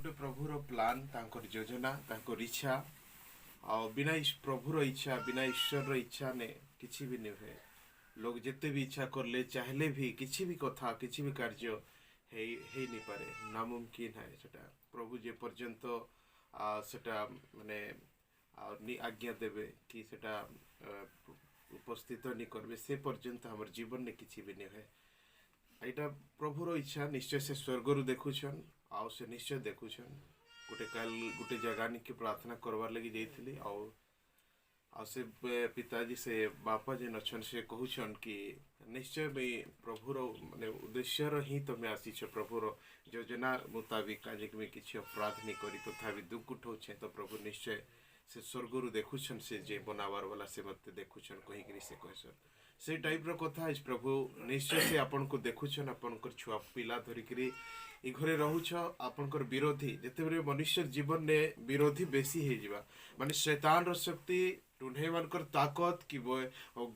गोटे प्रभुर प्लान तांकर योजना तांकर इच्छा आ बिना प्रभुर इच्छा बिना ईश्वर इच्छा ने किसी भी नहीं हुए। लोग जिते भी इच्छा करले चाहले भी किसी भी कथा किसी भी कार्य हे नहीं पारे, नामुमकिन है सेटा। प्रभु जे पर्यंत सेटा माने आज्ञा देवे कि सेटा उपस्थित नहीं करबे से पर्यंत हमर जीवन ने किसी भी नहीं है। एटा प्रभुर इच्छा निश्चय से स्वर्गरु देखुछन आउ से निश्चय देखुछन। गोटे काल गोटे जगह निके प्रार्थना करवार लगी जाइथिली आ से पिताजी से बापा जेन अच्छन से कहूछन कि निश्चय भाई प्रभुर माने उद्देश्य ही तुम आसीछ प्रभुर योजना मुताबिक आज में किसी अपराध नहीं करी तथापि दुख उठाऊे तो प्रभु निश्चय से स्वर्गरु देखुछन से जे बनावार वाला से मत देखुछन कहीकि से कहसन से टाइप रो कथा आज प्रभु निश्चय से आपन को देखुछन आपन छुआ पिला धरिकरी ई घरे रहुछ आपनकर विरोधी जिते मनुष्य जीवन ने विरोधी बेसी हो जावा माने शैतान रो शक्ति टुंढे मानकर ताकत कि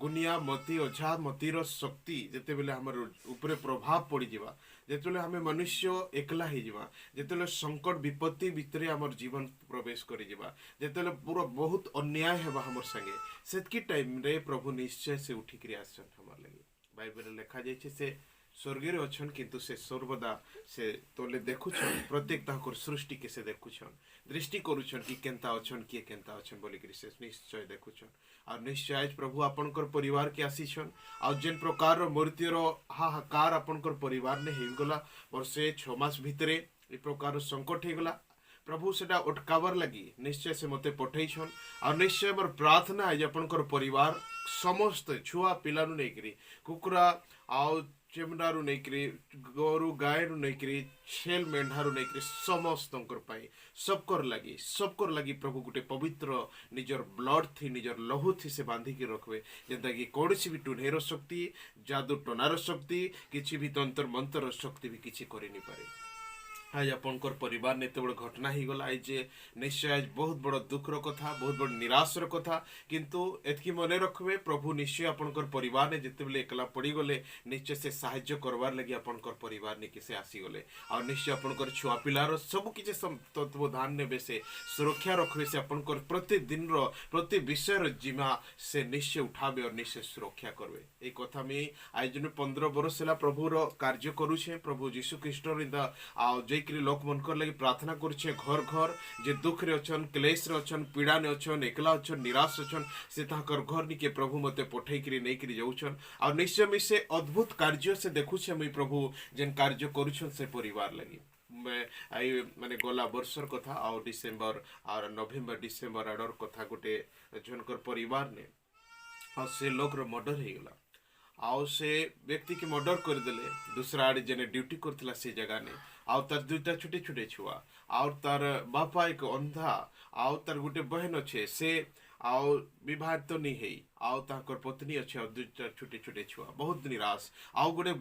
गुनिया मती ओझा मतीर शक्ति जिते बेले हमर ऊपर प्रभाव पड़ जावा जिते हमें मनुष्य एकला हो जावा जिते संकट विपत्ति भितर हमर जीवन प्रवेश कर जावा जिते पूरा बहुत अन्याय हेबा हमर संगे सेतकी टाइम रे प्रभु निश्चय से उठिक आसन हमर लगे बाइबल लिखा जाइए से स्वर्गे अच्छन किंतु से सर्वदा से तोले देखुछन प्रत्येक ताकर सृष्टि के से देखुछन दृष्टि करुछन कि केंता अच्छन किए केंता अच्छन बोली कि से निश्चय देखुछन और निश्चय आज प्रभु आपनकर परिवार के आसीछन और जेन प्रकार मृत्युर हाहाकार आपनकर परिवार ने हेगला वर्षे 6 मास भितरे ए प्रकार संकट हेगला प्रभु सेटा अटकावर लगी निश्चय से मते पठेछन और निश्चय मोर प्रार्थना है आपनकर परिवार समस्त छुआ पिला नु नेकरी कुकुरा आउ चेमडारू नहींकरी गोरु गायरू नहींकरी छेल मेंढारू नहींकरी समस्त सबकर लगी प्रभु गोटे पवित्र निजर ब्लड थी निजर लहू थी से बांधिक रखबे जेंता कि कौन भी टुनेर शक्ति जादू टनार शक्ति किसी भी तंत्र मंत्र शक्ति भी किसी कर नहीं पारे। आज आपनकर परिवार ने बड़ घटना ही गला आज निश्चय आज बहुत बड़ दुखर कथा बहुत बड़ निराशर कथा किंतु एतकी मन रखबे प्रभु निश्चय आपनकर परिवार ने जिते बेले एकला पड़ी गले निश्चय से साहाय्य करवार लगी आपनकर परिवार ने किसे आसी गले और निश्चय आपनकर छुआ पिलार सब किसी तत्वधान ने से सुरक्षा रखबे से आपनकर प्रति दिन प्रति विषय जिम्मा से निश्चय उठाबे और निश्चय सुरक्षा करबे। ए कथा में आज 15 वर्ष है प्रभुर कार्य करुछे प्रभु जीशु ख्रीष्ट लोक मनकर लगी प्रार्थना करुछे घर घर जे दुख रे अछन क्लेश रे अछन पीड़ा ने अछन एकला अछन निराश अछन से ताकर घर निके प्रभु मते पठै करी नै करी जाउछन और निश्चय में से अद्भुत कार्य से देखुछे मैं प्रभु जेन कार्य करुछन से परिवार लगी मैं आई माने गला वर्षर कथा और डिसेम्बर और नवेम्बर डिसेम्बर आडर कथा गोटे जनकर परिवार ने और से लोक रो मर्डर हे गला आउ से व्यक्ति के मर्डर कर देले दूसरा आड़े जेने ड्यूटी करथिला से जगह ने आउ तार दुईटा छोटे छोटे छुआ आउ तार बापा एक अंधा आउ तार गोटे बहन अच्छे से आउ विवाह तो नहीं है आउ ताकर पत्नी अच्छे और दुईटा छोटे छोटे छुआ बहुत निराश आउ गोटे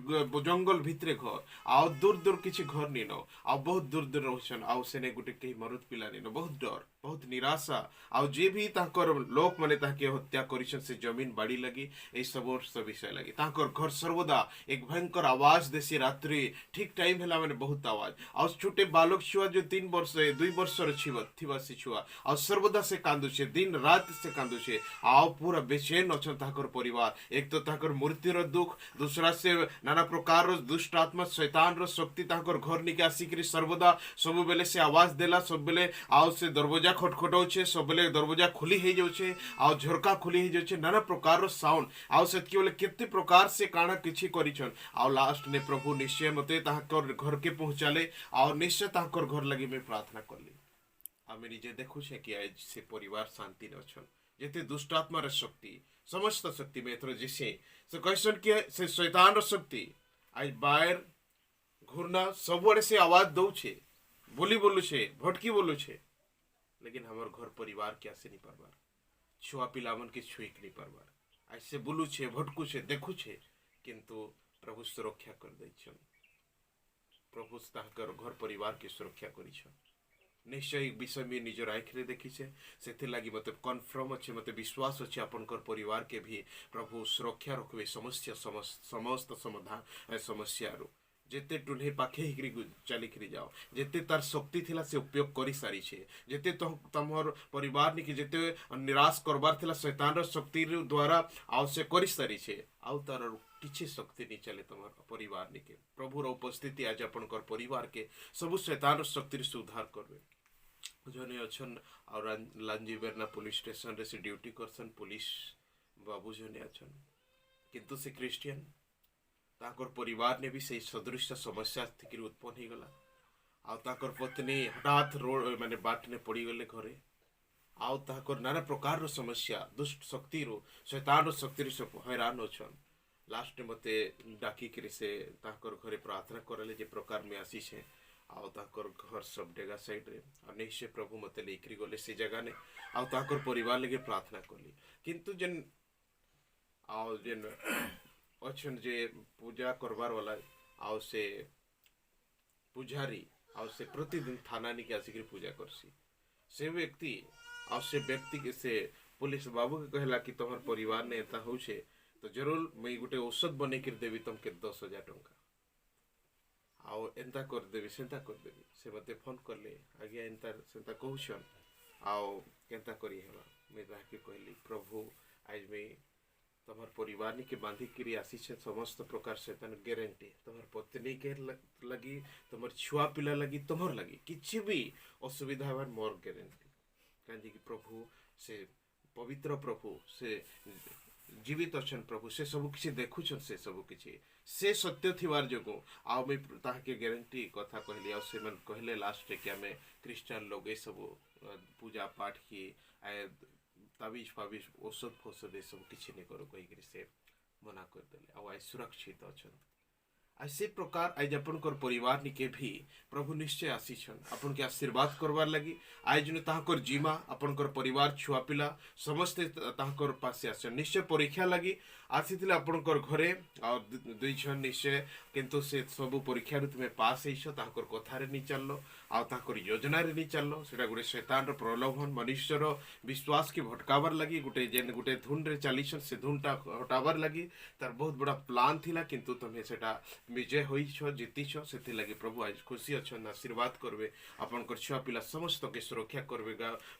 जंगल भितरे घर आउ दूर दूर किसी घर नहीं न आउ बहुत दूर दूर रोशन आउ सेने गोटे कहीं मरुद पिला नहीं न बहुत डर बहुत निराशा आउ जे भी ताकर लोक माने ताके हत्या करिसन से जमीन बाड़ी लगी ए सब विषय लगी ताकर घर सर्वदा एक भयंकर आवाज देसी रात्रि ठीक टाइम हैला माने बहुत आवाज आउ छोटे बालक छुआ जो 3 वर्ष 2 वर्षर थिबा से छुआ आउ सर्वदा से कांदुछे दिन रात से कांदुछे आउ पूरा बेचैन अछन ताकर परिवार एक तो ताकर मृत्युर दुख दूसरा से नाना प्रकार दुष्ट आत्मा शैतान रो शक्ति ताकर घर निके आसिकरी सर्वदा सब बेले से आवाज देला सब बेले आउ से दरवाजा खटखटाऊे सब बेले दरवाजा खुली हो जाऊे आउ झरका खुली हो जाऊे नाना प्रकार साउंड आउ से बेले केते प्रकार से काना किछि करिछन आउ लास्ट ने प्रभु निश्चय मते ताकर घर के पहुंचाले आउ निश्चय ताकर घर लगी मैं प्रार्थना करली आमे निजे देखु छे कि आज से परिवार शांति न अछन जेते दुष्ट आत्मार शक्ति समस्त शक्ति में एथरो जिसे से कहसन कि से शैतान रो शक्ति आज बाहर घूरना सबुआड़े से आवाज दउछे बोली बोलू छे भटकी बोलू छे लेकिन हमार घर परिवार के आसे नहीं पारबार छुआ पिलामन के छुईक नहीं पारबार ऐसे बोलू छे भटकू छे देखू छे किंतु प्रभु सुरक्षा कर दैछन प्रभु ताकर घर परिवार के सुरक्षा करिछन निश्चय विषय में निजर आँखिरे देखी से लगी मत कन्फर्म अच्छे मत विश्वास अच्छे आपनकर परिवार के भी प्रभु सुरक्षा रखबे समस्या समस्त समाधान समस्या जेते टुन्हे पाखे हिकरी चलिकरी जाओ जेते तार शक्ति थिला से उपयोग करी सारी छे जेते तमर परिवार निके जेते निराश करबार थिला शैतान रो शक्ति द्वारा आउ से करी सारी छे आउ तार किछि शक्ति नहीं चले तमर परिवार निके प्रभुर उपस्थिति आज आपनकर परिवार के सब शैतान रो शक्ति से उद्धार करबे जने अछन और लांजीबेरना पुलिस स्टेशन रे से ड्यूटी करसन पुलिस बाबू जने अछन किंतु से क्रिश्चियन ताकर परिवार ने भी से सदृश समस्या थी उत्पन्न हो गला आउ ताकर पत्नी हठात रोड माने बाट ने पड़ी गले घरे आउ ताकर नाना प्रकार रो समस्या दुष्ट शक्ति रो शैतान रो शक्ति से हैरान अछन लास्ट मते डाकी करे से ताकर घरे प्रार्थना करले जे प्रकार में आसी छे आउ ताकर घर सब डेगा साइड रे और निश्चय प्रभु मते लेकरी गले से जगह ने आउ ताकर परिवार लगे प्रार्थना करली किंतु जेन आउ जेन अछन जे पूजा करबार वाला आउ से पुजारी आउ से प्रतिदिन थाना निके आसिक पूजा करसी से व्यक्ति आउ से व्यक्ति के से पुलिस बाबू के कहला कि तोहर परिवार ने एता हो छे तो जरूर मैं गोटे औषध बने कर देवी तुमके 10,000 टंका आउ एंता कर देवी सेंता कर देवी से मते फोन करले आगे एंता सेंता कहउछन आउ केंता करी हेबा मैं ताके कहली प्रभु आज मैं तमर परिवार के बांधी करी आसी छे समस्त प्रकार से तन गारंटी तमर पत्नी के लगी तमर छुआ पिला लगी तमर लगी किछि भी असुविधा हवर मोर गारंटी कांजी कि प्रभु से पवित्र प्रभु से जीवित अछन प्रभु से सब किछि देखुछन से सब किछि से सत्य थिवार जगो आ मैं ताके गारंटी कथा कहली आ से मन कहले लास्ट के हमें क्रिश्चियन लोग ए सब पूजा पाठ की ताबीज फाबीज औषध फौषध सब किसी नहीं करो कही से मना कर देले आ सुरक्षित अच्छा आ से प्रकार आज आपनकर परिवार निके भी प्रभु निश्चय आसीछन आपन के आशीर्वाद करवार लगी आज ने ताहकर जीमा आपनकर परिवार छुआ पिला समस्त ताहकर पासे आछन निश्चय परीक्षा लगी आसीथिले आपनकर घरे आ दुई जन निश्चय किंतु से सब परीक्षा रे तुमे पास हेइछ ताहकर कथा रे नि चललो आ ताहकर योजना रे नि चललो सेटा गुटे शैतान रो प्रलोभन मनुष्य रो विश्वास के भटकावर लगी गुटे जेन गुटे धुन रे चालीछन से धुनटा हटावर लगी तार बहुत बड़ा प्लान थिला किंतु तुमे सेटा विजय होइछ जीतिछ सेति लगी प्रभु आज खुशी अछन आशीर्वाद करबे आपनकर छुआ पिला समस्त के सुरक्षा करबे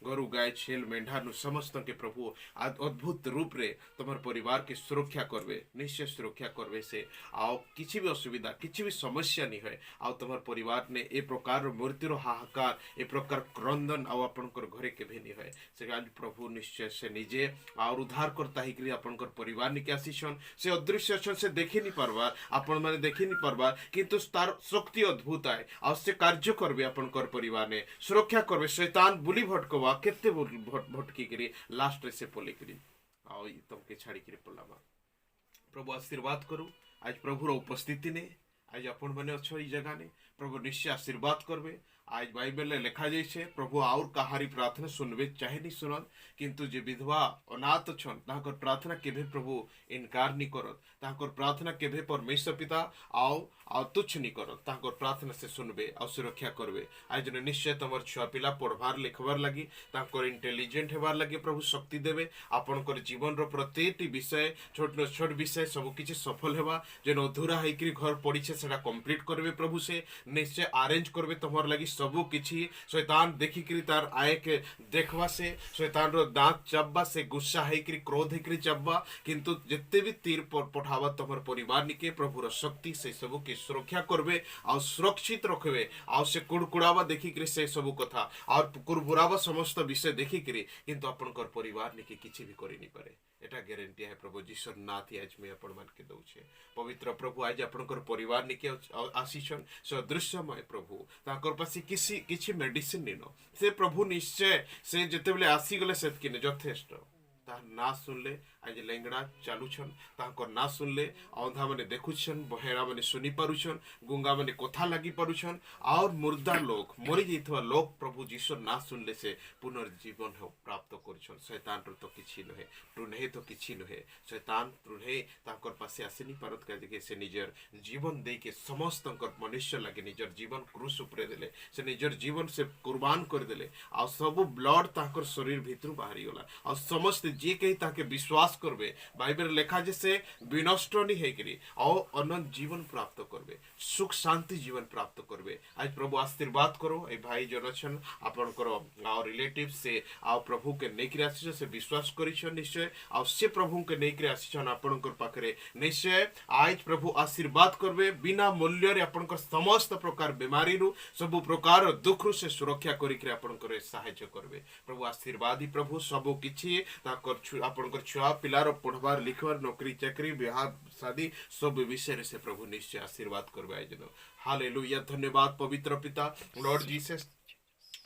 गरु गाय छेल मेंढा नु समस्त के प्रभु अद्भुत रूप रे तमर परिवार के सुरक्षा करबे निश्चय सुरक्षा करबे से आओ किछि भी असुविधा किछि भी समस्या नहीं है आओ तमर परिवार ने ए प्रकार मृत्यु रो हाहाकार ए प्रकार क्रंदन आओ आपनकर घरे के भी नहीं है से आज प्रभु निश्चय से निजे और उद्धार करता ही कि आपनकर परिवार निके आसीछन से अदृश्य छन से देखि नहीं परबा आपन माने देखि नहीं परबा किंतु तार शक्ति अद्भुत है आ से कार्य करबे आपनकर परिवार ने सुरक्षा करबे शैतान बुली भटकवा केते भटकी करी लास्ट रे से पले करी आओ तुमके छाड़ी करी पलाबा प्रभु आशीर्वाद करू आज प्रभुर उपस्थिति ने आज अपन मैंने अच्छो ई जगह ने प्रभु निश्चय आशीर्वाद करबे आज बाइबल में लिखा जाइए प्रभु आउर कहारी प्रार्थना सुनबे चाहे नहीं सुनत किंतु जे विधवा अनाथ छन ताकर प्रार्थना केभे प्रभु इनकार नहीं करत ताकर प्रार्थना केभे परमेश्वर पिता आओ तुच्छ नहीं करत ताकर प्रार्थना से सुनबे और सुरक्षा करबे आज ने निश्चय तमर छुआ पिला पढ़वार लिखवार लगी ताकर इंटेलिजेंट हेबार लगी प्रभु शक्ति देबे आपनकर जीवन रो प्रत्येक विषय छोट छोट विषय सब किछि सफल हेबा जेन अधूरा हेकरी घर पड़ीछे सेटा कंप्लीट करबे प्रभु से निश्चय अरेंज करबे तमर लगी सबू किछि शैतान देखिकरी तार आए के देखवा से शैतान रो दांत चब्बा से गुस्सा हेकरी क्रोध हेकरी चब्बा किंतु जिते भी तीर पठावा तमर परिवार निके प्रभुर शक्ति से सबू के सुरक्षा करबे और सुरक्षित रखबे और से कुड़कुड़ावा देखिकरी से सबू कथा और कुरबुरावा समस्त विषय देखिकरी किंतु आपनकर परिवार निके किछि भी करि नहीं पारे एटा गारंटी है प्रभु जीशर नाथ आज मैं अपन मान के दउछे पवित्र प्रभु आज आपनकर परिवार निके आसीछन से अदृश्यमय प्रभु ताकर पासी किछि मेडिसिन निनो से प्रभु निश्चय से जते बेले आसी गले सेत किने यथेष्ट ता ना सुनले आज लेंगड़ा चालुछन ताकर ना सुनले औंधा माने देखुछन बहेरा माने सुनी पारुछन गुंगा माने कथा लागी पारुछन और मुर्दा लोग मरि जैथवा लोग प्रभु जीशु ना सुनले से पुनर्जीवन हो प्राप्त करछन शैतान तो किछि नहे टुनहे तो किछि नहे शैतान टुनहे ताकर पासे आसेनी परत का के से निजर जीवन दे के समस्त मनुष्य लागे निजर जीवन क्रूस ऊपर देले से निजर जीवन से कुर्बान कर देले आ सब ब्लड ताकर शरीर भीतर बाहरी गला आ समस्त जी कहीं ताके विश्वास करबे बाइबल लेखा जे से विनष्ट नहीं हेकरी और अनंत जीवन प्राप्त करबे सुख शांति जीवन प्राप्त करबे। आज प्रभु आशीर्वाद करो ए भाई जन छन आपनकर आ रिलेटिव से आ प्रभु के नेकरी आसी से विश्वास करिछन निश्चय आ से प्रभु के नेकरी आसीछन आपनकर पाखरे निश्चय आज प्रभु आशीर्वाद करबे बिना मूल्य रे आपनकर समस्त प्रकार बीमारी रु सब प्रकार दुख रु से सुरक्षा करिक आपनकर सहायता करबे। प्रभु आशीर्वाद ही प्रभु सब किछि ताकर आपनकर छुआ पिलार पढ़वार लिखवार नौकरी चाकरी विवाह शादी सब विषय से प्रभु निश्चय आशीर्वाद करबे आज दिन। हालेलुया धन्यवाद पवित्र पिता लॉर्ड जीसस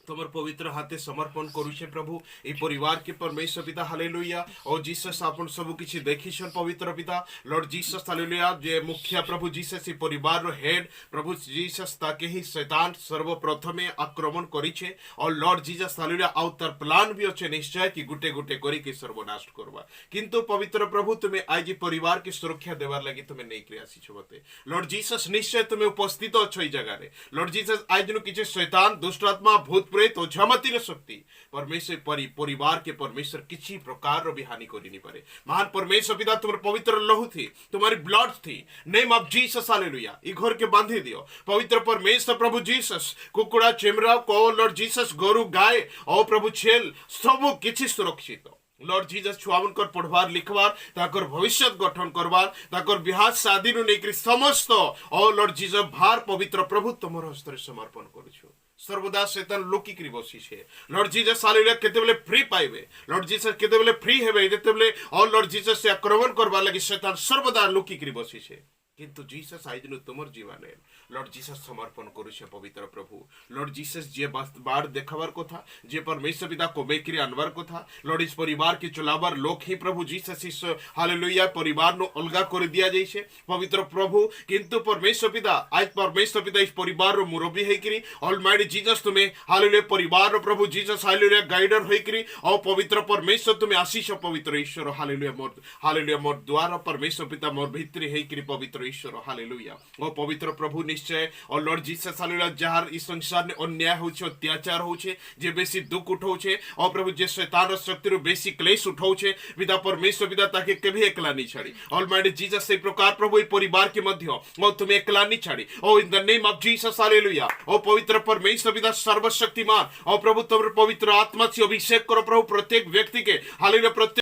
तुमर पवित्र हाथे समर्पण करूछे प्रभु ए परिवार के परमेश्वर पिता हालेलुया और जीसस आपन सब किछि देखिछन पवित्र पिता लॉर्ड जीसस हालेलुया जे मुखिया प्रभु जीसस ए परिवार रो हेड प्रभु जीसस ताके ही शैतान सर्वप्रथमे आक्रमण करिछे और लॉर्ड जीसस हालेलुया आउ तार प्लान भी अछि निश्चय कि गुटे गुटे करी के सर्वनाश करबा किंतु पवित्र प्रभु तुमे आज परिवार के सुरक्षा देवार लागि तुमे नै क्रिया आसीछ बते लॉर्ड जीसस निश्चय तुमे उपस्थित अछ ई जगह रे लॉर्ड जीसस आज नु किछि शैतान दुष्ट आत्मा भूत प्रेत और झमती शक्ति परमेश्वर परिवार के परमेश्वर किसी प्रकार भी हानि करी नहीं पारे। महान परमेश्वर पिता तुम्हारे पवित्र लहू थी तुम्हारी ब्लड थी नेम ऑफ जीसस हालेलुया ई घर के बांधी दियो पवित्र परमेश्वर प्रभु जीसस कुकुड़ा चेमरा को लॉर्ड जीसस गोरु गाय और प्रभु छेल सब किछि सुरक्षित लॉर्ड जीसस छुआवन कर पढ़वार लिखवार ताकर भविष्य गठन करवार ताकर बिहार शादी नु नेकरी समस्त और लॉर्ड जीसस भार पवित्र प्रभु तुमर हस्ते समर्पण करूछु सर्वदा शैतान लुकी करी बसी छे लॉर्ड जीसस हालेलुया केते बेले फ्री पाइबे लॉर्ड जीसस केते बेले फ्री हेबे जेते बेले और लॉर्ड जीसस से आक्रमण करबा लागि शैतान सर्वदा लुकी करी बसी छे किंतु जीसस आज दिन तुमर जीवने लॉर्ड जीसस समर्पण करूछे पवित्र प्रभु लॉर्ड जीसस जे बार देखावार कथा जे परमेश्वर पिता को बेकरी अनवार कथा लॉर्ड इस परिवार के चलावार लोक ही प्रभु जीसस इस हालेलुया परिवार नो अलगा कर दिया जाइछे पवित्र प्रभु किंतु परमेश्वर पिता आज परमेश्वर पिता इस परिवार रो मुरब्बी हेकरी ऑलमाइटी जीसस तुम्हें हालेलुया परिवार रो प्रभु जीसस हालेलुया गाइडर हेकरी और पवित्र परमेश्वर तुम्हें आशीष पवित्र ईश्वर हालेलुया मोर द्वार परमेश्वर पिता मोर भितरी हेकरी पवित्र ईश्वर हालेलुया और पवित्र प्रभु निश्चय और लॉर्ड जीसस हालेलुया जहार इस संसार ने अन्याय होछे अत्याचार होछे जे बेसी दुख उठौछे और प्रभु जे शैतान रो शक्ति रो बेसी क्लेश उठौछे पिता परमेश्वर पिता ताके कभी एकला नहीं छाड़ी ऑलमाइटी जीसस से प्रकार प्रभु ई परिवार के मध्य और तुम्हें एकला नहीं छाड़ी ओ in the name of Jesus hallelujah ओ पवित्र परमेश्वर पिता सर्वशक्तिमान और प्रभु तुम पवित्र आत्मा से अभिषेक करो प्रभु प्रत्येक व्यक्ति के हालेलुया